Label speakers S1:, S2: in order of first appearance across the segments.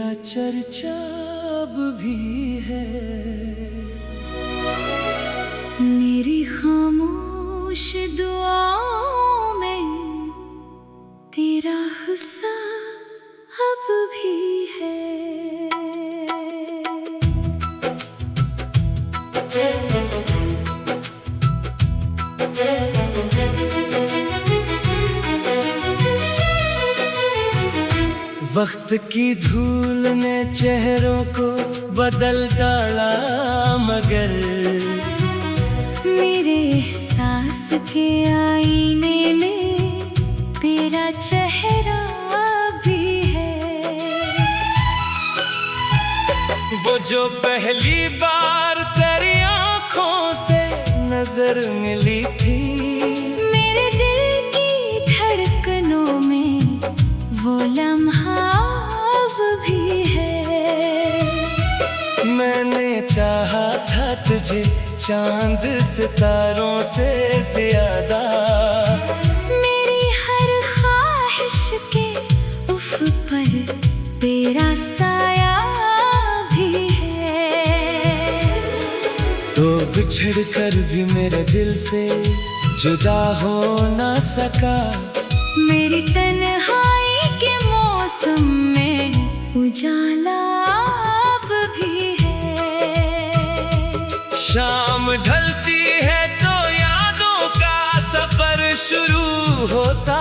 S1: तेरा चर्चा अब भी है।
S2: मेरी खामोश दुआओं में तेरा हिस्सा अब भी है।
S1: वक्त की धूल ने चेहरों को बदल डाला, मगर
S2: मेरे एहसास के आईने में तेरा चेहरा भी है।
S1: वो जो पहली बार तेरी आंखों से नजर मिली थी,
S2: मेरे दिल की धड़कनों में वो लम्हा अब भी है।
S1: मैंने चाहा था तुझे चांद सितारों से ज्यादा,
S2: मेरी हर ख्वाहिश के उफ़ पर तेरा साया भी है।
S1: तो बिछड़ कर भी मेरे दिल से जुदा हो ना सका।
S2: मेरी तन्हाई के मौसम में उजाला अब भी है।
S1: शाम ढलती है तो यादों का सफर शुरू होता।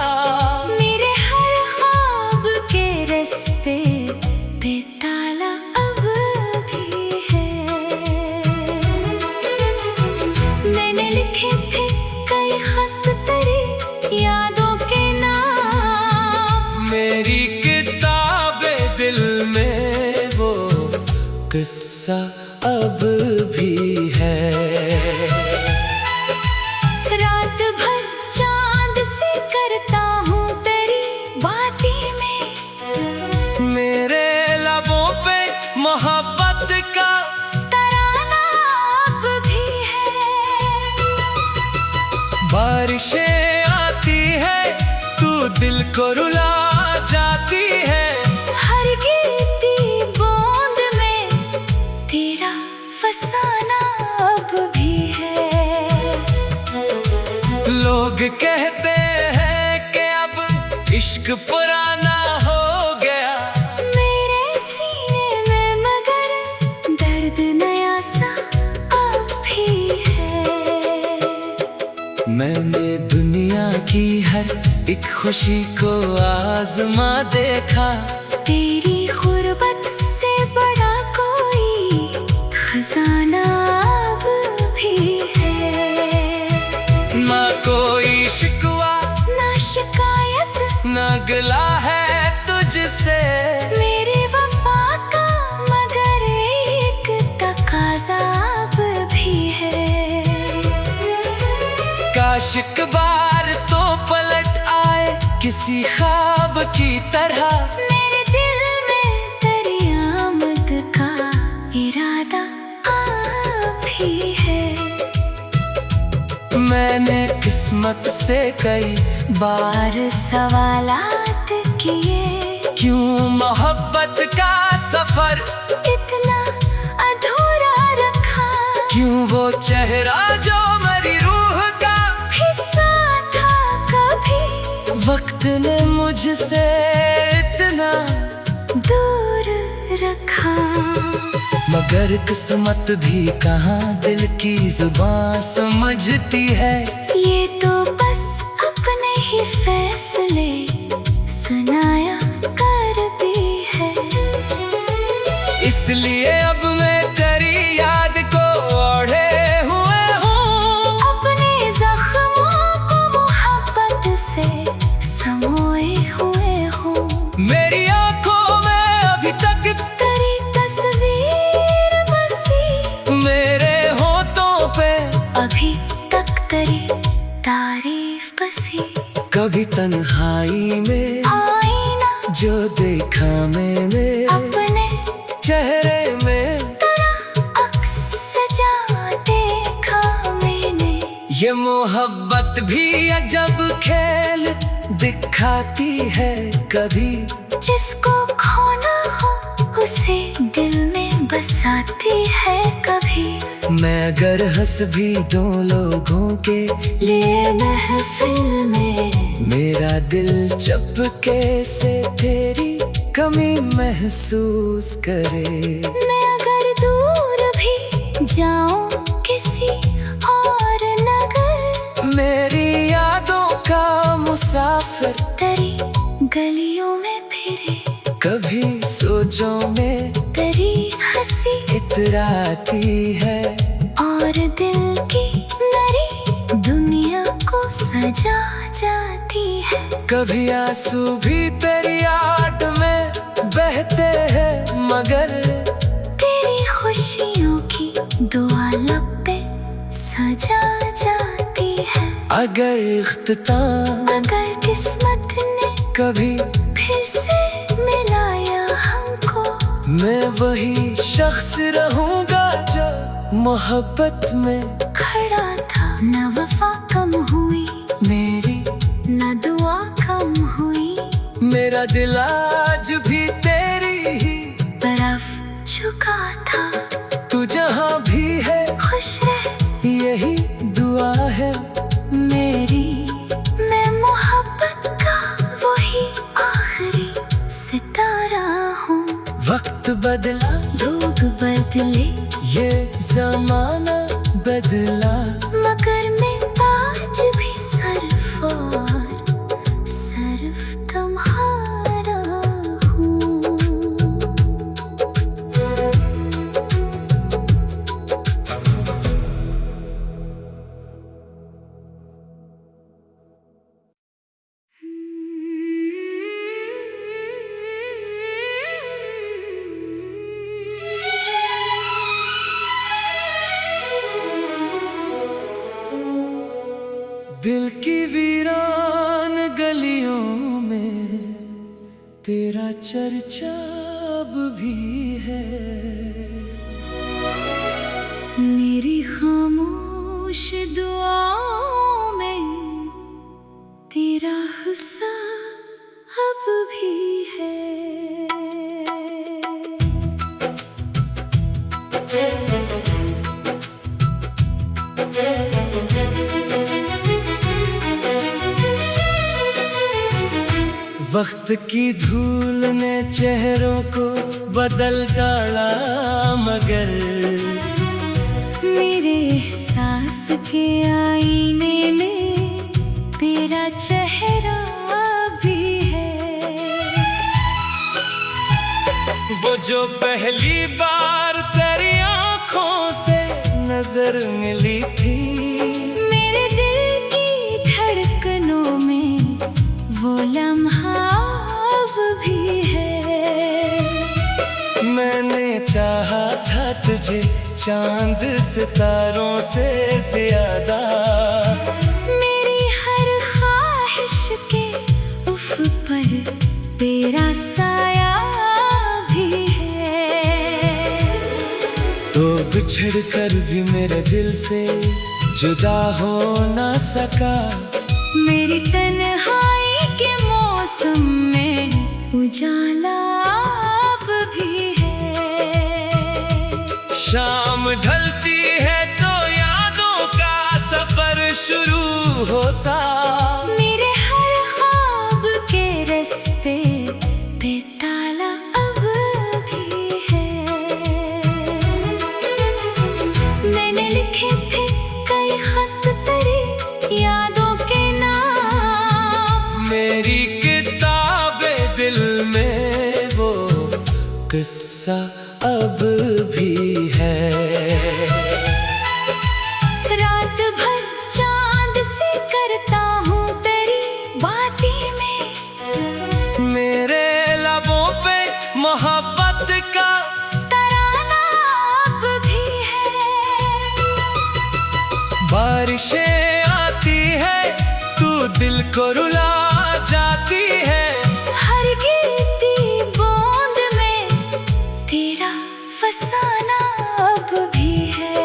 S2: मेरे हर ख्वाब के रास्ते पे ताला अब भी है। मैंने लिखे थे कई खत तेरी यादों के नाम,
S1: मेरी किताबे दिल में वो किस्सा अब भी है।
S2: रात भर चांद से करता हूँ तेरी बातें में,
S1: मेरे लबों पे मोहब्बत का
S2: तराना अब भी है।
S1: बारिशें आती है तू दिल को रुला जाती है।
S2: हर गिरती बूंद में तेरा फसाना अब भी है।
S1: लोग कहते हैं कि अब इश्क पुराना हो गया,
S2: मेरे सीने में मगर दर्द नया सा अब भी है।
S1: मैंने दुनिया की हर एक खुशी को आजमा देखा,
S2: तेरी गुर्बत से बड़ा कोई खजाना अब भी है।
S1: ना कोई शिकवा
S2: ना शिकायत
S1: ना गिला है तुझसे,
S2: मेरी वफा का मगर एक तकाज़ा अब भी है।
S1: काश एक बार तो पलट आए किसी ख्वाब की तरह।
S2: मेरे दिल में तेरी आमद का इरादा अब भी है।
S1: मैंने किस्मत से कई
S2: बार सवालात किए,
S1: क्यों मोहब्बत का सफर
S2: इतना अधूरा रखा।
S1: क्यों वो चेहरा जो मेरी रूह का
S2: हिस्सा था कभी,
S1: वक्त ने मुझसे इतना
S2: दूर रखा।
S1: मगर किस्मत भी कहाँ दिल की जुबान समझती है।
S2: ये तो बस अपने ही फैसले सुनाया करती है।
S1: इसलिए अब मैं तेरी याद को ओढ़े हुए हूँ,
S2: अपने जख्मों को मोहब्बत से समोए हुए हूँ।
S1: मेरी आंखों में अभी तक
S2: तेरी तस्वीर बसी,
S1: मेरे होठों पे
S2: अभी तक तेरी तारीफ बसी।
S1: कभी तन्हाई में
S2: आईना
S1: जो देखा मैंने
S2: अपने
S1: चेहरे में,
S2: तेरा अक्स सजा देखा मैंने।
S1: ये मोहब्बत भी अजब खेल दिखाती है कभी।
S2: जिसको खोना हो फंसाती है कभी।
S1: मैं अगर हंस भी दूं लोगों के
S2: लिए महफिल में
S1: मेरा दिल चुपके से तेरी कमी महसूस करे।
S2: मैं अगर दूर भी जाऊं किसी और नगर,
S1: मेरी यादों का मुसाफिर
S2: तेरी गलियों में फिरे।
S1: कभी सोचों में
S2: तेरी हंसी
S1: इतराती है
S2: और दिल की नरी दुनिया को सजा जाती है।
S1: कभी आंसू भी तेरी याद में बहते हैं मगर
S2: तेरी खुशियों की दुआ लब पे सजा जाती है।
S1: अगर इख्तिताम
S2: अगर किस्मत ने
S1: कभी
S2: फिर से मिलाया हमको,
S1: मैं वही शख्स रहूंगा जो मोहब्बत में
S2: खड़ा था। न वफा कम हुई
S1: मेरी,
S2: न दुआ कम हुई,
S1: मेरा दिल आज भी तेरी ही
S2: तरफ झुका था।
S1: तू जहाँ भी है
S2: खुश रह
S1: यही दुआ है मेरी।
S2: मैं मोहब्बत का वही आखिरी सितारा हूँ।
S1: वक्त बदला,
S2: लोग बदले,
S1: ये जमाना बदला,
S2: मगर मैं आज भी सिर्फ और सिर्फ तुम्हारा हूँ।
S1: दिल की वीरान गलियों में तेरा चर्चा अब भी है।
S2: मेरी खामोश दुआओं में तेरा हिस्सा अब भी है।
S1: वक्त की धूल ने चेहरों को बदल डाला मगर
S2: मेरे एहसास के आईने में तेरा चेहरा भी है।
S1: वो जो पहली बार तेरी आंखों से नजर मिली थी,
S2: मेरे दिल की धड़कनों में वो लम्हा अब भी है।
S1: मैंने चाहा था तुझे चांद सितारों से ज्यादा,
S2: मेरी हर ख्वाहिश के उफ़ पर तेरा साया भी है।
S1: तो बिछड़ कर भी मेरे दिल से जुदा हो ना सका,
S2: मेरी तन्हाई के मौसम में उजाला अब भी है।
S1: शाम ढलती है तो यादों का सफर शुरू होता,
S2: मेरे हर ख्वाब के रास्ते पे ताला अब भी है। मैंने लिखे थे कई खत तेरी यादों के नाम,
S1: मेरी किताबे दिल में वो किस्सा अब भी है।
S2: रात भर चांद से करता हूँ तेरी बातें में,
S1: मेरे लबों पे मोहब्बत का
S2: तराना अब भी है।
S1: बारिशें आती है तू दिल को रुला जाती है,
S2: हर गिरती बूंद में तेरा फसाना अब भी है।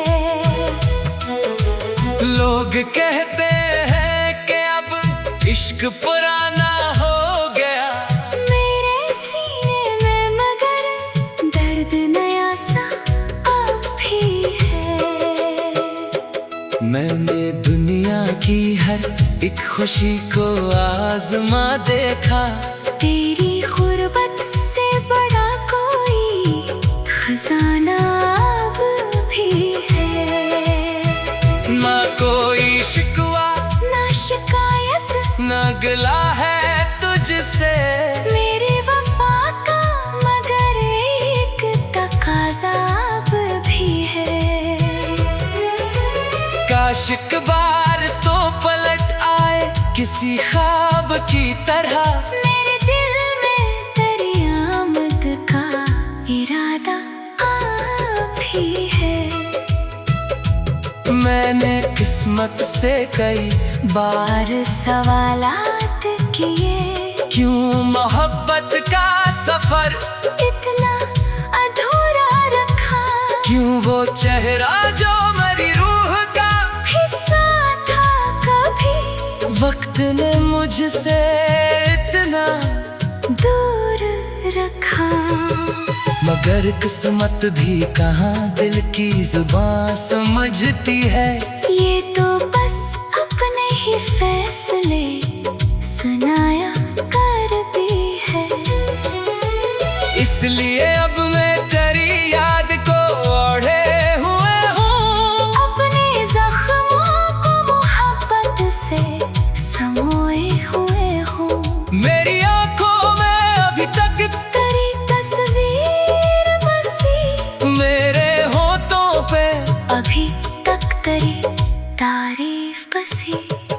S1: लोग कहते हैं कि अब इश्क पुराना हो गया,
S2: मेरे सीने में मगर दर्द नया सा
S1: खुशी को आजमा देखा।
S2: तेरी गुर्बत से बड़ा कोई खजाना अब भी है।
S1: ना कोई शिकवा
S2: ना शिकायत
S1: ना गिला है तुझसे।
S2: मेरी वफा का मगर एक तकाजा अब भी है।
S1: काश एक बार तो पलट आए किसी ख्वाब की तरह।
S2: मेरे दिल में तेरी आमद का इरादा अब भी है।
S1: मैंने किस्मत से कई
S2: बार सवालात किए,
S1: क्यों मोहब्बत का सफर
S2: इतना अधूरा रखा।
S1: क्यों वो चेहरा जो मेरी रूह का
S2: हिस्सा था कभी,
S1: वक्त ने मुझसे इतना
S2: दूर रखा।
S1: मगर किस्मत भी कहाँ दिल की जुबान समझती है।
S2: ये तो बस अपने ही फैसले सुनाया करती है।
S1: इसलिए अब मैं तेरी याद को ओढ़े हुए हूँ।
S2: अपने जख्मों को मोहब्बत से समोए हुए हूँ।
S1: मेरी आंखों में अभी तक
S2: तेरी तस्वीर बसी,
S1: मेरे होठों पे
S2: अभी तक तेरी तारीफ बसी।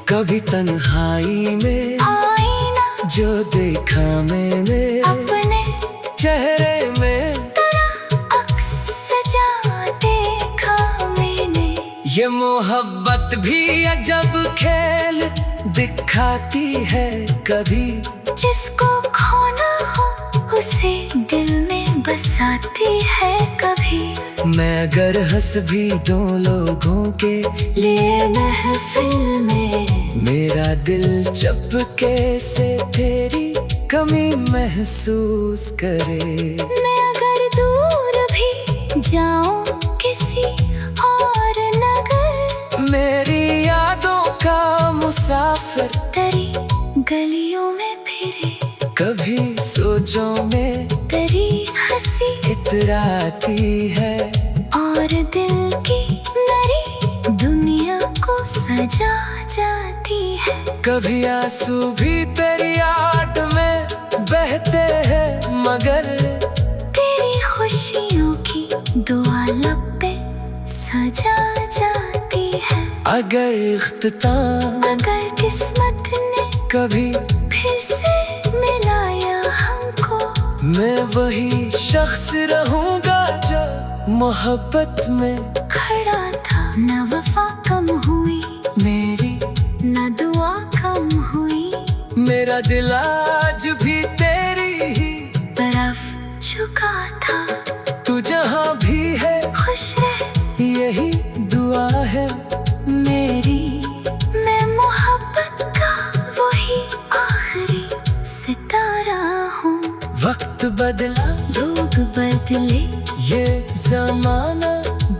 S1: कभी तन्हाई में
S2: आईना
S1: जो देखा मैंने
S2: अपने
S1: चेहरे में
S2: तेरा अक्स सजा देखा मैंने।
S1: ये मोहब्बत भी अजब खेल दिखाती है कभी।
S2: जिसको खोना हो उसे दिल में बसाती है कभी।
S1: मैं अगर हंस भी दो लोगों के लिए महफिल में, मेरा दिल चुपके से तेरी कमी महसूस करे।
S2: मैं अगर दूर भी जाऊं किसी और नगर,
S1: मेरी यादों का मुसाफिर
S2: तेरी गलियों में फिरे।
S1: कभी सोचों में
S2: तेरी हंसी
S1: इतराती है
S2: और दिल की नरी दुनिया को सजा जाती है।
S1: कभी आंसू भी तेरी याद में बहते हैं मगर
S2: तेरी खुशियों की दुआ लब पे सजा जाती है।
S1: अगर इख्तिताम
S2: अगर किस्मत ने
S1: कभी
S2: फिर से मिलाया हमको,
S1: मैं वही शख्स रहूंगा जो मोहब्बत में
S2: खड़ा था। न वफा कम हुई
S1: मेरी,
S2: न दुआ कम हुई,
S1: मेरा दिल आज भी तेरी ही
S2: तरफ झुका था।
S1: तू जहाँ भी है
S2: खुश रह
S1: यही दुआ है मेरी।
S2: मैं मोहब्बत का वही आखिरी सितारा हूँ।
S1: वक्त बदला
S2: लोग बदले
S1: ये जमाना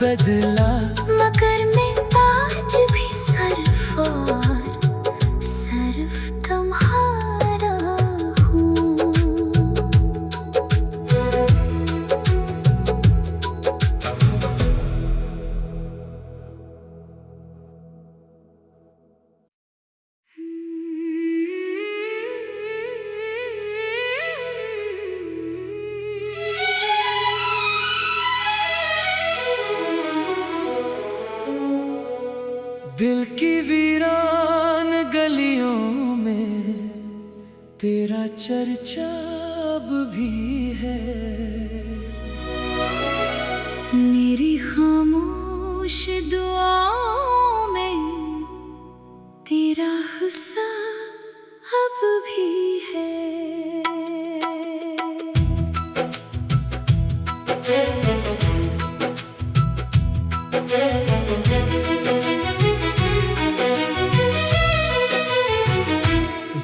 S1: बदला,
S2: मगर मैं आज भी सिर्फ और सिर्फ तुम्हारा हूँ।
S1: दिल की वीरान गलियों में तेरा चर्चा अब भी है।
S2: मेरी खामोश दुआओं में तेरा हिस्सा अब भी है।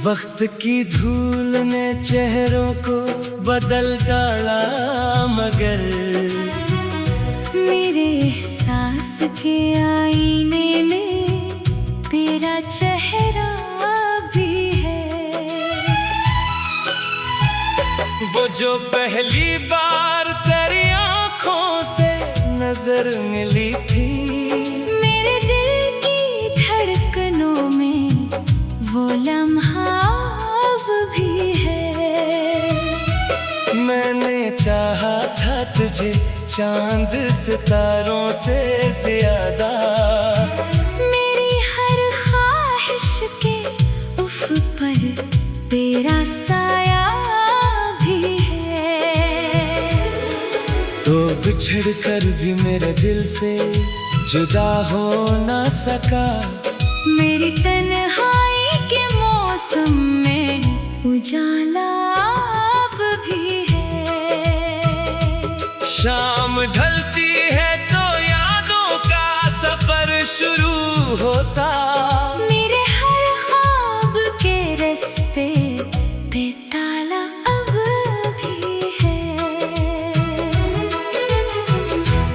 S1: वक्त की धूल ने चेहरों को बदल डाला, मगर
S2: मेरे एहसास के आईने में तेरा चेहरा
S1: वो जो पहली बार तेरी आंखों से नजर मिली थी,
S2: मेरे दिल की धड़कनों में वो लम्हा अब भी है।
S1: मैंने चाहा था तुझे चांद सितारों से ज्यादा,
S2: मेरी हर ख्वाहिश के उफ पर तेरा साया भी है।
S1: तो बिछड़ कर भी मेरे दिल से जुदा हो ना सका,
S2: मेरी तन्हाई के मौसम में उजाला अब भी है।
S1: शाम ढलती है तो यादों का सफर शुरू होता,
S2: मेरे हर ख्वाब के रास्ते पे ताला अब भी है।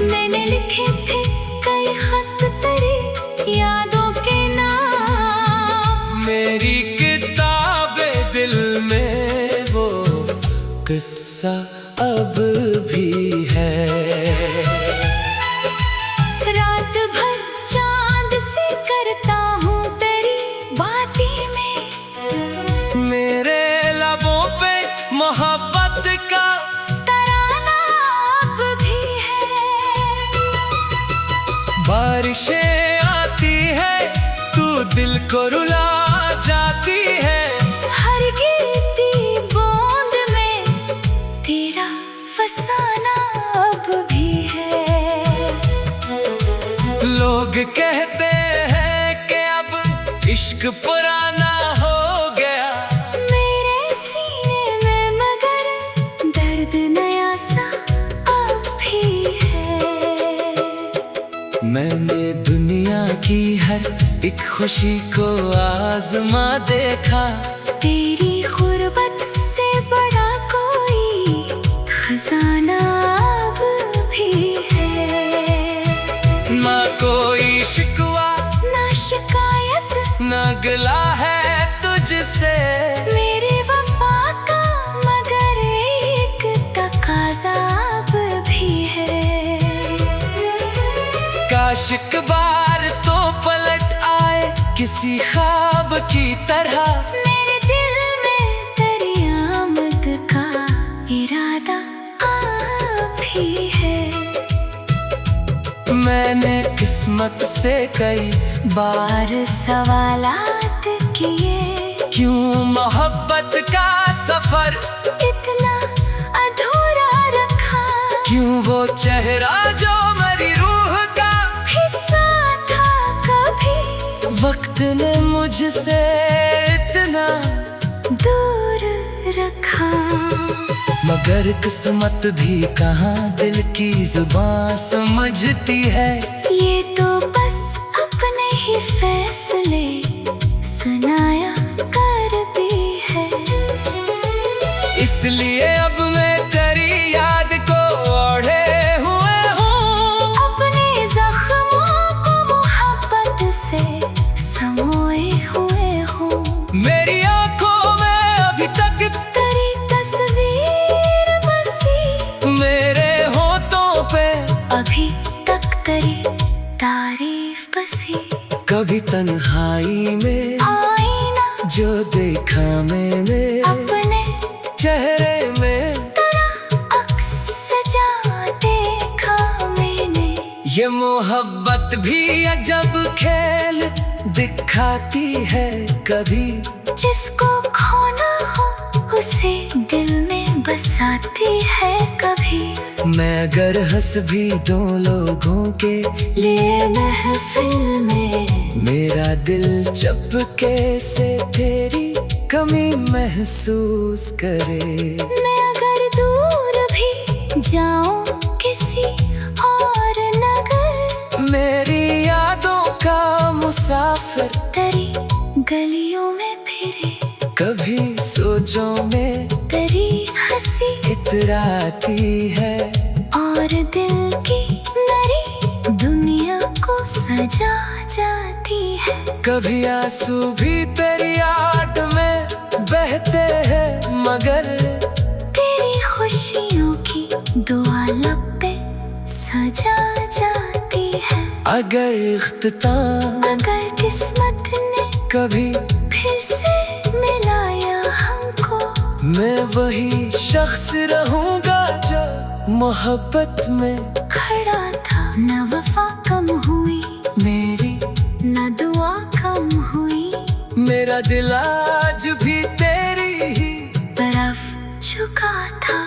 S2: मैंने लिखे थे कई खत तेरी यादों के नाम,
S1: मेरी किताबे दिल में वो किस्सा अब भी है।
S2: रात भर चांद से करता हूँ तेरी बातें में,
S1: मेरे लबों पे मोहब्बत का
S2: तराना अब भी है।
S1: बारिशें आती है तू दिल को रुला जाती है,
S2: हर गिरती बूंद में तेरा फसाना अब भी है।
S1: लोग कहते हैं कि अब इश्क पुराना हो गया,
S2: मेरे सीने में मगर दर्द नया सा अब भी है।
S1: मैंने दुनिया की हर एक खुशी को आजमा देखा,
S2: तेरी गुर्बत से बड़ा कोई खजाना अब भी है।
S1: ना कोई शिकवा
S2: ना शिकायत
S1: ना गिला है तुझसे,
S2: मेरी वफा का मगर एक तकाज़ा अब भी है।
S1: काश एक बार तो पलट आए किसी ख्वाब की तरह,
S2: मेरे दिल में तेरी आमद का इरादा अब भी है।
S1: मैंने किस्मत से कई
S2: बार सवालात किए,
S1: क्यों मोहब्बत का सफर
S2: इतना अधूरा रखा,
S1: क्यों वो चेहरा जो मेरी रूह का
S2: हिस्सा था कभी
S1: वक्त ने मुझसे इतना
S2: दूर रखा।
S1: मगर किस्मत भी कहाँ दिल की जुबान समझती है,
S2: ये तो बस अपने ही फैसले सुनाया करती है।
S1: इसलिए अब मैं तेरी याद को ओढ़े हुए हूँ,
S2: अपने जख्मों को मोहब्बत से समोए हुए हूँ।
S1: मेरी आंखों में अभी तक
S2: तेरी तस्वीर बसी,
S1: मेरे होठों पे
S2: अभी तक तेरी तारीफ बसी।
S1: कभी तन्हाई में
S2: आईना
S1: जो देखा मैंने
S2: अपने
S1: चेहरे में,
S2: तेरा अक्स सजा देखा मैंने।
S1: ये मोहब्बत भी अजब खेल दिखाती है कभी,
S2: जिसको खोना हो उसे दिल में बसाती है कभी।
S1: मैं अगर हंस भी दो लोगों के
S2: लिए महफिल में,
S1: मेरा दिल चुपके से तेरी कमी महसूस करे।
S2: मैं अगर दूर भी जाऊं किसी और नगर,
S1: मेरी यादों का मुसाफिर
S2: तेरी गलियों में फिरे,
S1: कभी सोचों में
S2: तेरी हंसी
S1: इतराती है,
S2: और दिल की नरी दुनिया को सजा जाती है।
S1: कभी आंसू भी तेरी याद में बहते हैं, मगर
S2: तेरी खुशियों की दुआ लब पे सजा जाती है।
S1: अगर इख्तिताम
S2: अगर किस्मत ने
S1: कभी
S2: फिर से मिलाया हमको,
S1: मैं वही शख्स रहूंगा जो मोहब्बत में
S2: खड़ा था। न वफा कम हुई
S1: मेरी,
S2: न दुआ कम हुई,
S1: मेरा दिल आज भी तेरी ही
S2: तरफ झुका था।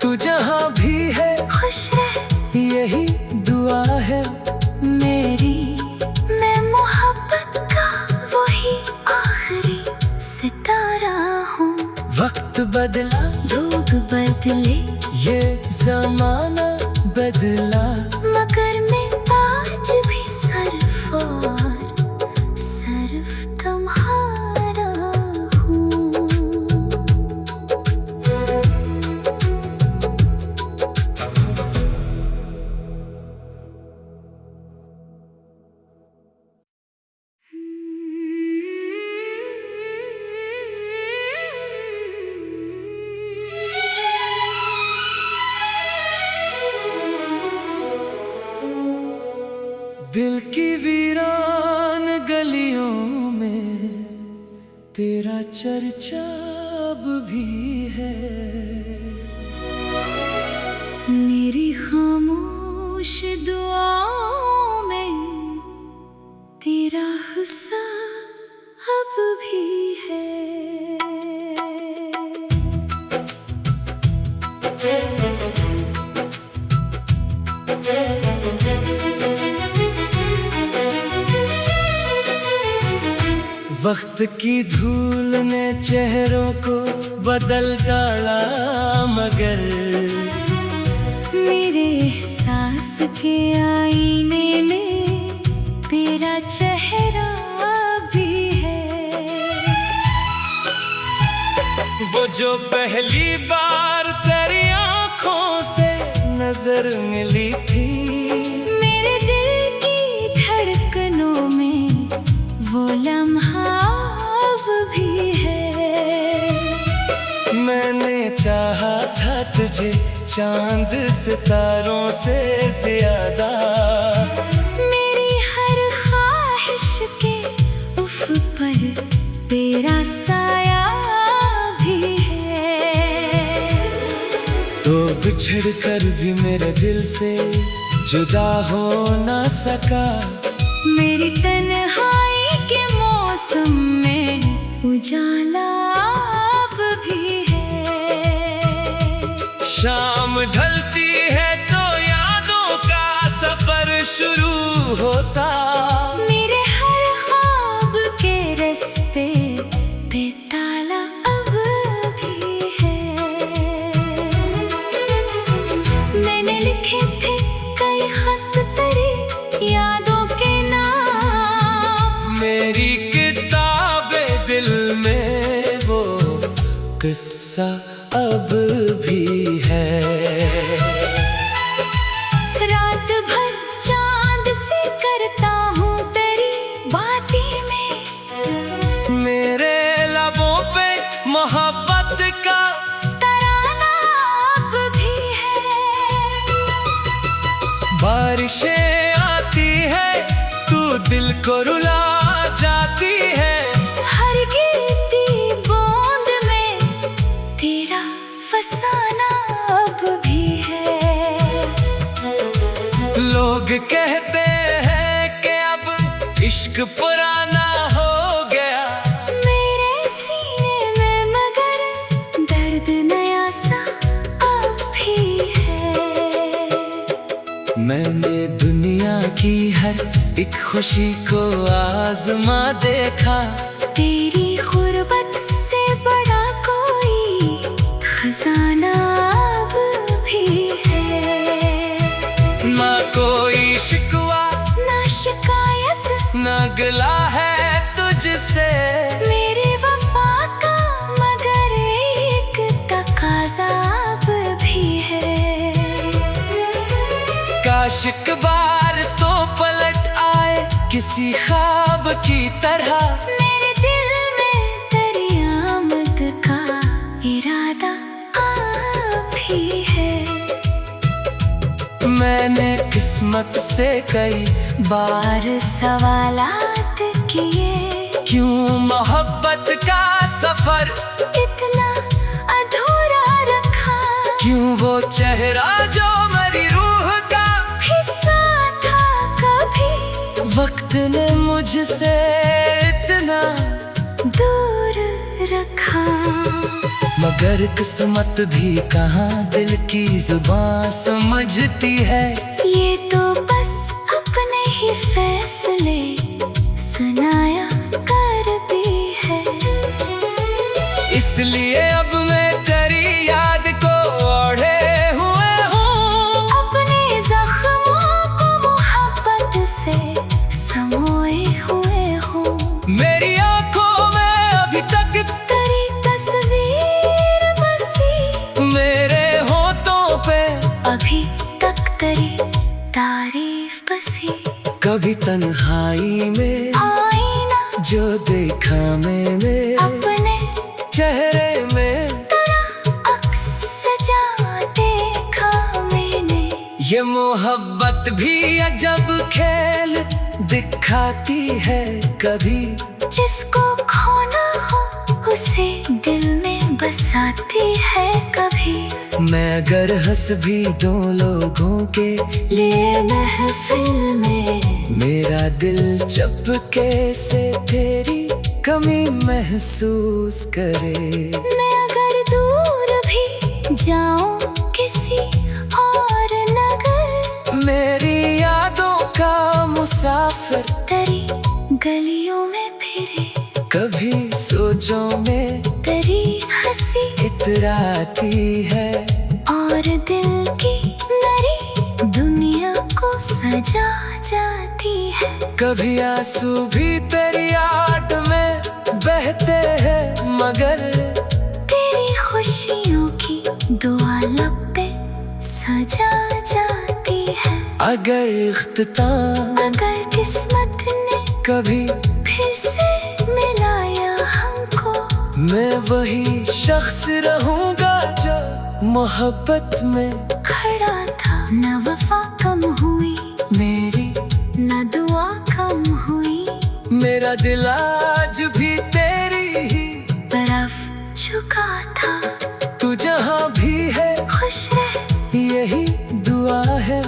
S1: तू जहाँ भी है
S2: खुश रह
S1: यही दुआ है मेरी।
S2: मैं मोहब्बत का वही आखिरी सितारा हूँ।
S1: वक्त बदला,
S2: लोग बदले,
S1: ये जमाना बदला,
S2: मगर मैं आज भी सिर्फ और सिर्फ तुम्हारा हूँ।
S1: दिल की वीरान गलियों में तेरा चर्चा अब भी है।
S2: मेरी खामोश दुआओं में तेरा हिस्सा अब भी है।
S1: वक्त की धूल ने चेहरों को बदल डाला, मगर
S2: मेरे एहसास के आईने में तेरा चेहरा भी है।
S1: वो जो पहली बार तेरी आंखों से नजर मिली थी,
S2: मेरे दिल की धड़कनों में वो लम्हा अब भी है।
S1: मैंने चाहा था तुझे चांद सितारों से ज्यादा,
S2: मेरी हर ख्वाहिश के उफ पर तेरा साया भी है।
S1: तो बिछड़ कर भी मेरे दिल से जुदा हो ना सका,
S2: मेरी तन्हाई के मौसम में उजाला अब भी है।
S1: शाम ढलती है तो यादों का सफर शुरू होता,
S2: मेरे हर ख्वाब के रास्ते पे ताला अब भी है। मैंने लिखे थे कई खत तेरी यादों के नाम,
S1: मेरी किताबे दिल में वो किस्सा अब भी है।
S2: रात भर चांद से करता हूँ तेरी बातें में,
S1: मेरे लबों पे मोहब्बत का
S2: तराना अब भी है।
S1: बारिशें आती है तू दिल को रुला जाती है,
S2: हर गिरती बूंद में तेरा फसाना अब भी है।
S1: लोग कहते हैं कि अब इश्क पुराना हो गया,
S2: मेरे सीने में मगर दर्द नया सा अब भी है।
S1: मैंने दुनिया की हर एक खुशी को आजमा देखा,
S2: तेरी गुर्बत से बड़ा कोई खजाना अब भी है।
S1: ना कोई शिकवा
S2: ना शिकायत
S1: ना गिला है तुझसे,
S2: मेरी वफा का मगर एक तकाजा अब भी है।
S1: काश एक बार तो पलट आए किसी ख्वाब की तरह,
S2: मेरे दिल में तेरी आमद का इरादा अब भी भी है।
S1: मैंने किस्मत से कई
S2: बार सवालात किए,
S1: क्यों मोहब्बत का सफर
S2: इतना अधूरा रखा।
S1: क्यों वो चेहरा जो मेरी रूह का
S2: हिस्सा था कभी,
S1: वक्त ने मुझसे इतना
S2: दूर रखा।
S1: मगर किस्मत भी कहाँ दिल की जुबान समझती है।
S2: ये तो बस अपने ही फैसले सुनाया करती है।
S1: इसलिए अब मैं तेरी याद को ओढ़े हुए हूँ,
S2: अपने जख्मों को मोहब्बत से समोए हुए हूँ।
S1: मेरी आंखों में अभी तक
S2: तेरी तस्वीर बसी,
S1: मेरे होठों पे
S2: अभी तक तेरी तारीफ बसी।
S1: कभी तन्हाई में
S2: आईना
S1: जो देखा मैंने
S2: अपने
S1: चेहरे में,
S2: तेरा अक्स सजा देखा मैंने।
S1: ये मोहब्बत भी अजब खेल दिखाती है। कभी
S2: जिसको खोना हो उसे दिल में बसाती है कभी।
S1: मैं अगर हंस भी दो लोगों के
S2: लिए महफिल में,
S1: मेरा दिल चुपके से तेरी कमी महसूस करे।
S2: मैं अगर दूर भी जाऊं किसी और नगर,
S1: मेरी यादों का मुसाफिर
S2: तेरी गलियों में फिरे।
S1: कभी सोचों में
S2: तेरी हंसी
S1: इतराती है,
S2: और दिल की नरी दुनिया को सजा जाती है।
S1: कभी आंसू भी तेरी याद में बहते हैं, मगर
S2: तेरी खुशियों की दुआ लब पे सजा जाती है।
S1: अगर इख्तिताम
S2: अगर किस्मत ने
S1: कभी
S2: फिर से मिलाया हमको,
S1: मैं वही शख्स रहूंगा जो मोहब्बत में
S2: खड़ा था। न वफा कम हुई
S1: मेरी,
S2: न दुआ कम हुई,
S1: मेरा दिल आज भी तेरी ही
S2: तरफ झुका था।
S1: तू जहाँ भी है
S2: खुश रह
S1: यही दुआ है।